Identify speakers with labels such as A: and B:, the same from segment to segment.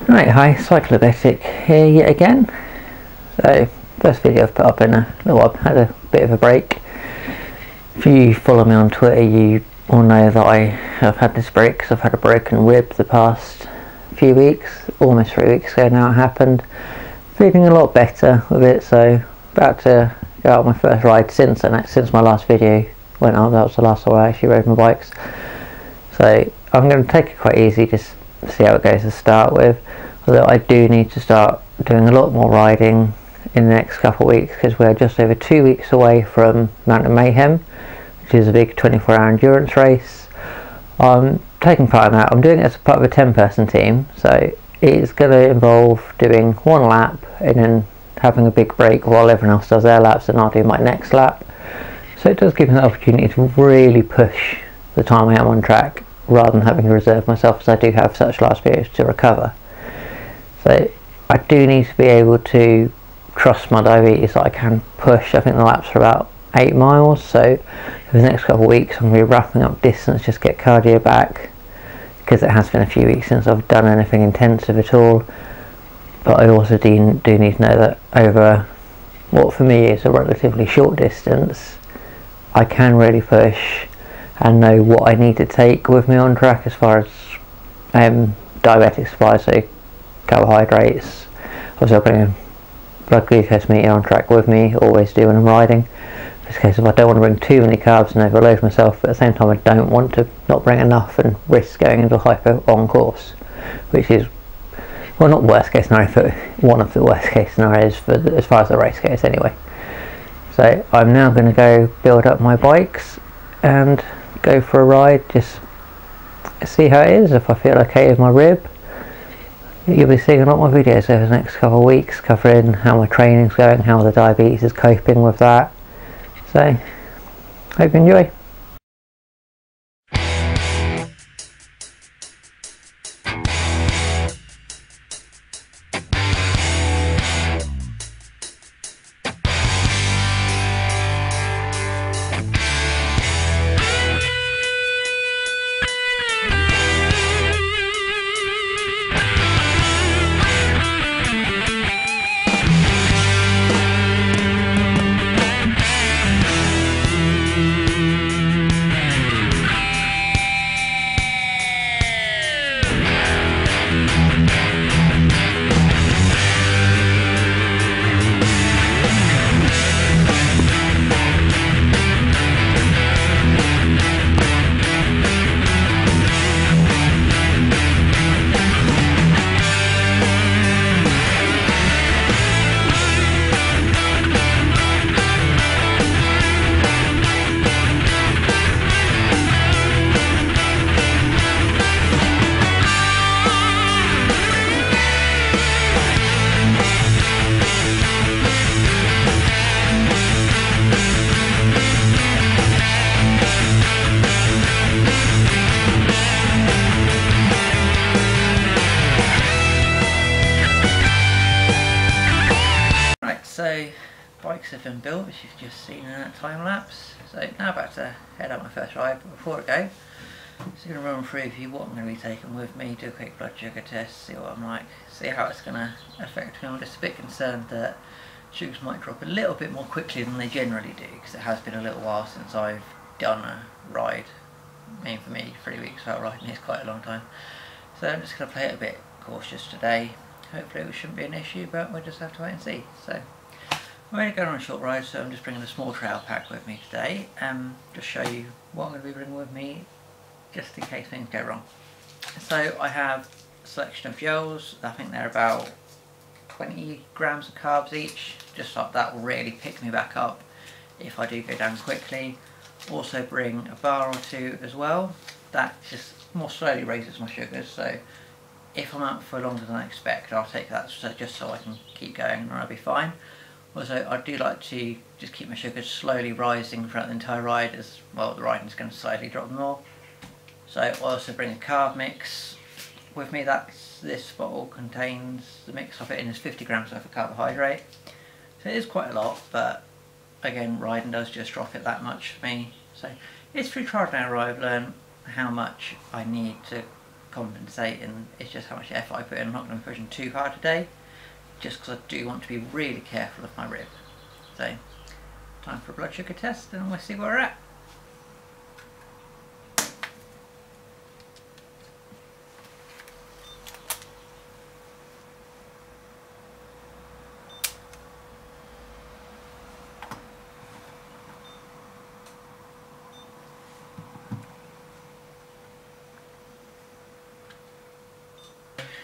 A: Right, hi, Cyclibetic here yet again. So, first video I've put up in a little while. I've had a bit of a break. If you follow me on Twitter, you will know that I have had this break because I've had a broken rib the past few weeks, almost 3 weeks ago now it happened. Feeling a lot better with it, so about to go out on my first ride since my last video went up. That was the last time I actually rode my bikes. So I'm going to take it quite easy, just see how it goes to start with. Although I do need to start doing a lot more riding in the next couple of weeks because we're just over 2 weeks away from Mountain Mayhem, which is a big 24-hour endurance race. I'm taking part in that. I'm doing it as part of a 10-person team, so it's going to involve doing one lap and then having a big break while everyone else does their laps, and I'll do my next lap. So it does give me the opportunity to really push the time I am on track rather than having to reserve myself, as I do have such large periods to recover. So I do need to be able to trust my diabetes that I can push. I think the laps are about 8 miles, so for the next couple of weeks I'm going to be wrapping up distance, just get cardio back, because it has been a few weeks since I've done anything intensive at all. But I also do need to know that over what for me is a relatively short distance, I can really push and know what I need to take with me on track as far as diabetic supplies, so carbohydrates. Also, I bring a blood glucose meter on track with me, always do when I'm riding. In this case, if I don't want to bring too many carbs and overload myself, but at the same time I don't want to not bring enough and risk going into hypo on course, which is, well, not worst case scenario, but one of the worst case scenarios for as far as the race goes anyway. So I'm now going to go build up my bikes and go for a ride, just see how it is. If I feel okay with my rib, you'll be seeing a lot more videos over the next couple of weeks covering how my training's going, how the diabetes is coping with that. So, hope you enjoy. So, bikes have been built, as you've just seen in that time lapse. So now about to head out my first ride, but before I go, just going to run through with you what I'm going to be taking with me, do a quick blood sugar test, see what I'm like, see how it's going to affect me. I'm just a bit concerned that sugars might drop a little bit more quickly than they generally do, because it has been a little while since I've done a ride. I mean, for me, 3 weeks without riding is quite a long time. So I'm just going to play it a bit cautious today. Hopefully it shouldn't be an issue, but we'll just have to wait and see. So I'm only going on a short ride, so I'm just bringing a small trail pack with me today, just show you what I'm going to be bringing with me, just in case things go wrong. So I have a selection of gels. I think they're about 20 grams of carbs each, just like that will really pick me back up if I do go down quickly. Also bring a bar or two as well, that just more slowly raises my sugars, so if I'm out for longer than I expect, I'll take that just so I can keep going and I'll be fine. Also, I do like to just keep my sugars slowly rising throughout the entire ride, as well the riding's going to slightly drop more. So I also bring a carb mix with me. This bottle contains, the mix I put in is 50 grams worth of carbohydrate. So it is quite a lot, but again, riding does just drop it that much for me. So it's through trial and error I've learned how much I need to compensating is just how much effort I put in. I'm not going to be pushing too hard today, just because I do want to be really careful of my rib. So, time for a blood sugar test and we'll see where we're at.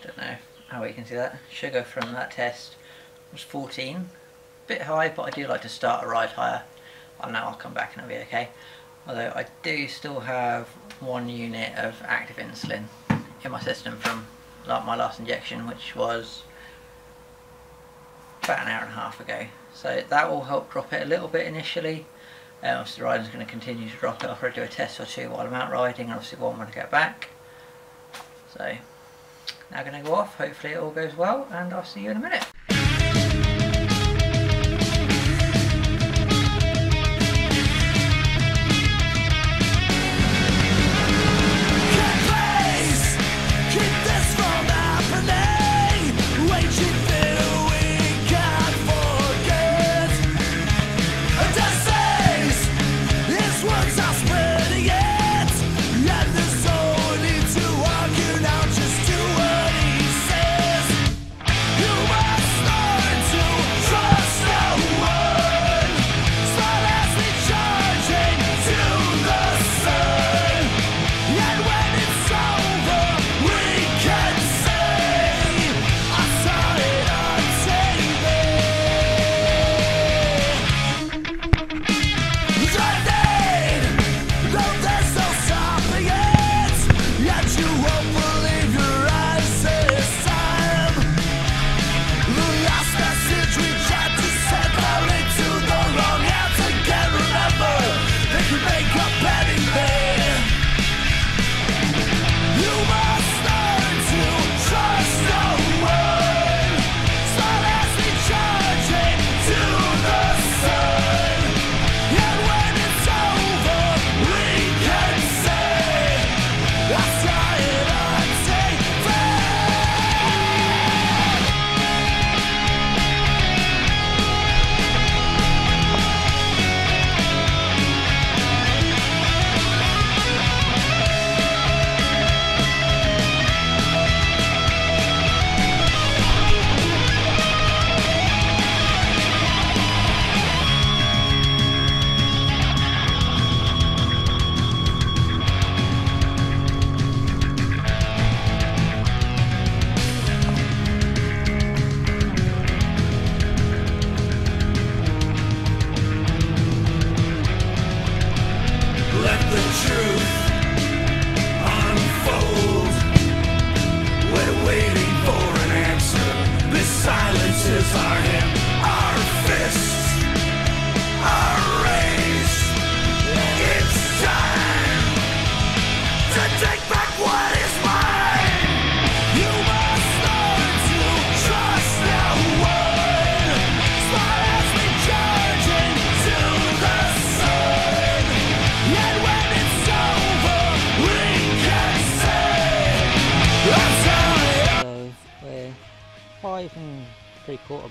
A: Don't know how you can see that. Sugar from that test was 14. Bit high, but I do like to start a ride higher. I know I'll come back and it'll be okay. Although I do still have 1 unit of active insulin in my system from my last injection, which was about an hour and a half ago. So that will help drop it a little bit initially. Obviously the riding's going to continue to drop it after I do a test or two while I'm out riding, and obviously one when I get back. So now I'm going to go off, hopefully it all goes well, and I'll see you in a minute.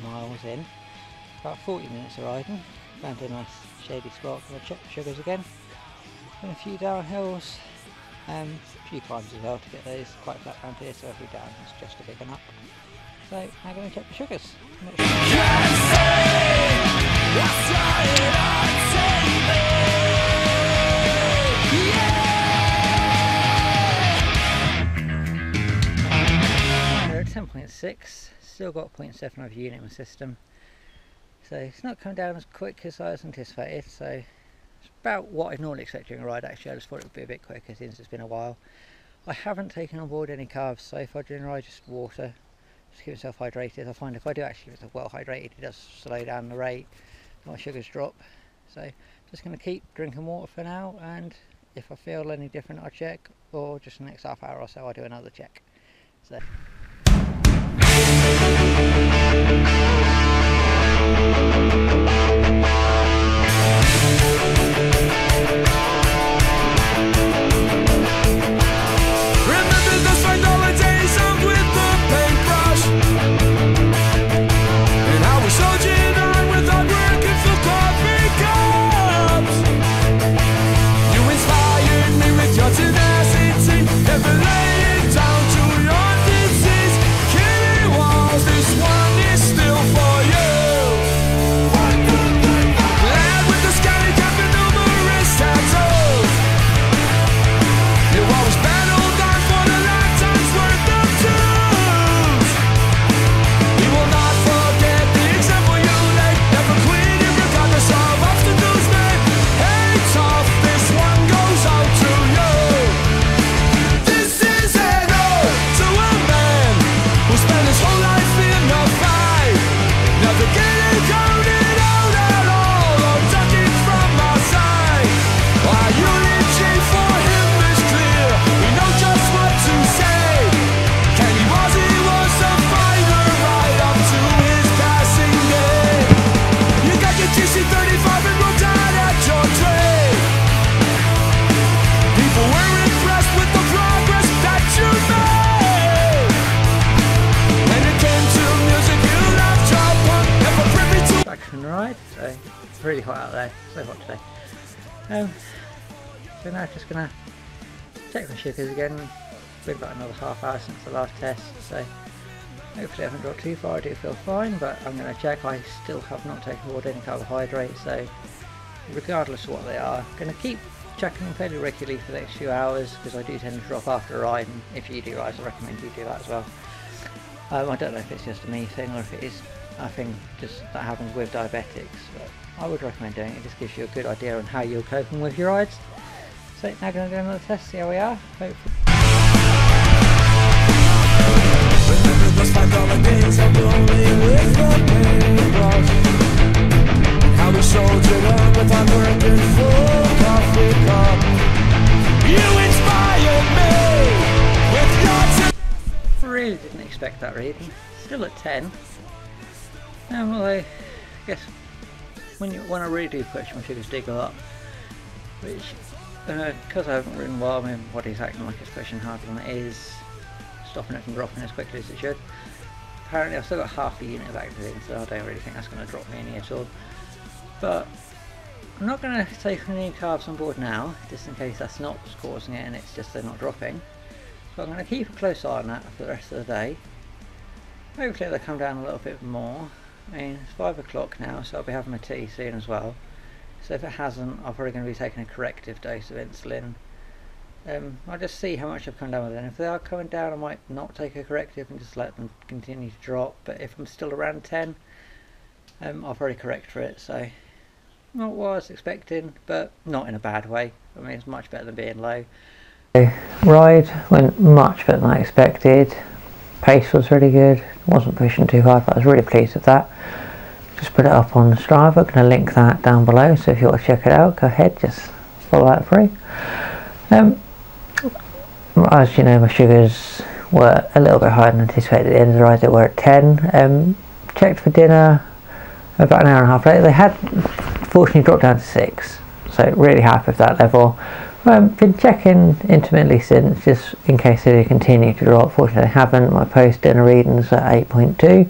A: Miles in, about 40 minutes of riding, found a nice shady spot. I'm going to check the sugars again, and a few downhills, a few climbs as well to get those quite flat around here, so every down is just a big one up. So I'm going to check the sugars. They're at 10.6. Still got 0.7 of unit in my system, so it's not coming down as quick as I was anticipated. So it's about what I normally expect during a ride. Actually, I just thought it would be a bit quicker since it's been a while. I haven't taken on board any carbs so far during a ride, just water, just keep myself hydrated. I find if I do actually get myself well hydrated, it does slow down the rate, my sugars drop. So just going to keep drinking water for now, and if I feel any different I'll check, or just the next half hour or so I'll do another check. So
B: remember the
A: really hot out there, so hot today. So now just gonna check my sugars again. It's been about another half hour since the last test, so hopefully I haven't dropped too far. I do feel fine, but I'm going to check. I still have not taken forward any carbohydrates, so regardless of what they are, I'm going to keep checking them fairly regularly for the next few hours, because I do tend to drop after a ride, and if you do rides I recommend you do that as well. I don't know if it's just a me thing or if it is a thing just that happens with diabetics, but I would recommend doing it. It just gives you a good idea on how you're coping with your rides. So now going to do another test, see how we are. Hopefully.
B: Remember those $5 days I'm lonely with the paintbrush. How we soldiered on without working full coffee cup. You inspired me with your
A: Really didn't expect that reading. Still at 10. Well, I guess when I really do push, my sugars do go up. Which, because I haven't ridden well, my body's acting like it's pushing harder than it is, stopping it from dropping as quickly as it should. Apparently I've still got half a unit of activity, so I don't really think that's going to drop me any at all. But I'm not going to take any carbs on board now, just in case that's not what's causing it and it's just they're not dropping. So I'm going to keep a close eye on that for the rest of the day. Hopefully they'll come down a little bit more. I mean, it's 5 o'clock now, so I'll be having my tea soon as well. So if it hasn't, I'm probably going to be taking a corrective dose of insulin. I'll just see how much I've come down with it, and if they are coming down I might not take a corrective and just let them continue to drop, but if I'm still around 10, I'll probably correct for it. So not what I was expecting, but not in a bad way. I mean, it's much better than being low.
C: Ride went much better than I expected. Pace was really good, wasn't pushing too hard, but I was really pleased with that. Just put it up on Strava, I'm going to link that down below, so if you want to check it out, go ahead, just follow that free. As you know, my sugars were a little bit higher than anticipated at the end of the ride. They were at 10. Checked for dinner about an hour and a half later. They had fortunately dropped down to 6, so really happy with that level. Been checking intermittently since, just in case they do continue to drop. Fortunately they haven't. My post dinner readings are 8.2.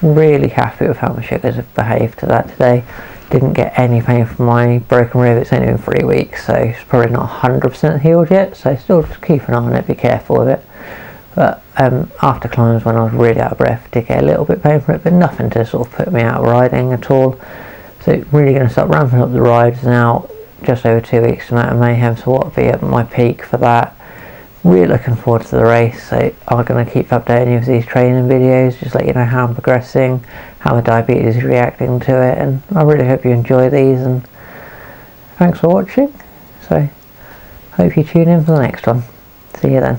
C: Really happy with how my sugars have behaved to that today. Didn't get any pain from my broken rib. It's only been 3 weeks, so it's probably not 100% healed yet, so still just keep an eye on it, be careful with it. But after climbs, when I was really out of breath, did get a little bit pain from it, but nothing to sort of put me out riding at all. So really going to start ramping up the rides now. Just over 2 weeks to Mountain Mayhem, so what will be at my peak for that. Really looking forward to the race, so I'm going to keep updating you with these training videos, just let you know how I'm progressing, how my diabetes is reacting to it, and I really hope you enjoy these, and thanks for watching. So hope you tune in for the next one. See you then.